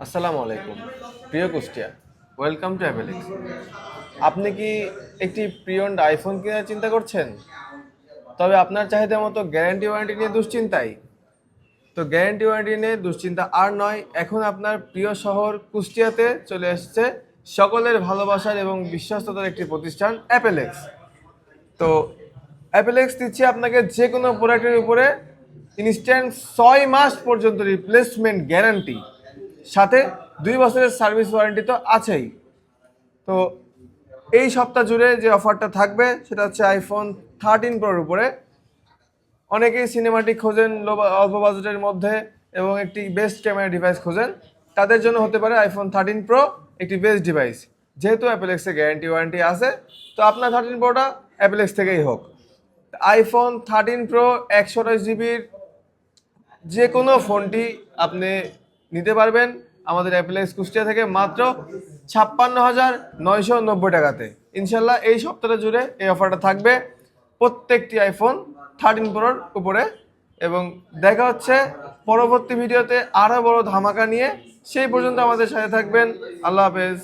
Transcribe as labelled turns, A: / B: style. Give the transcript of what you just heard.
A: আসসালামু আলাইকুম প্রিয় কুষ্টিয়া, ওয়েলকাম টু অ্যাপেলেক্স। আপনি কি একটি প্রিয়ন্ড আইফোন কেনার চিন্তা করছেন? তবে আপনার চাহিদা মতো গ্যারান্টি ওয়ারেন্টি নিয়ে দুশ্চিন্তায়? তো গ্যারান্টি ওয়ারেন্টি নিয়ে দুশ্চিন্তা আর নয়, এখন আপনার প্রিয় শহর কুষ্টিয়াতে চলে এসেছে সকলের ভালোবাসার এবং বিশ্বস্ততার একটি প্রতিষ্ঠান অ্যাপেলেক্স। তো অ্যাপেলেক্স দিচ্ছে আপনাকে যে কোনো প্রোডাক্টের উপরে ইনস্ট্যান্ট 6 মাস পর্যন্ত রিপ্লেসমেন্ট গ্যারান্টি, সাথে 2 বছরের সার্ভিস ওয়ারেন্টি তো আছেই। তো এই সপ্তাহ জুড়ে যে অফারটা থাকবে সেটা হচ্ছে আইফোন 13 প্রোর উপরে। অনেকেই সিনেমাটিক খোঁজেন অল্প বাজেটের মধ্যে এবং একটি বেস্ট ক্যামেরা ডিভাইস খোঁজেন, তাদের জন্য হতে পারে আইফোন 13 প্রো একটি বেস্ট ডিভাইস। যেহেতু অ্যাপেলেক্সে গ্যারান্টি ওয়ারেন্টি আছে, তো আপনার 13 প্রোটা অ্যাপেলেক্স থেকেই হোক। আইফোন 13 প্রো 128 জিবির যে কোনো ফোনটি আপনি নিতে পারবেন আমাদের অ্যাপেলেক্স কুষ্টিয়া থেকে মাত্র 56,990 টাকাতে। ইনশাল্লাহ এই সপ্তাহটা জুড়ে এই অফারটা থাকবে প্রত্যেকটি আইফোন 13 প্রোর উপরে। এবং দেখা হচ্ছে পরবর্তী ভিডিওতে আরও বড় ধামাকা নিয়ে। সেই পর্যন্ত আমাদের সাথে থাকবেন। আল্লাহ হাফেজ।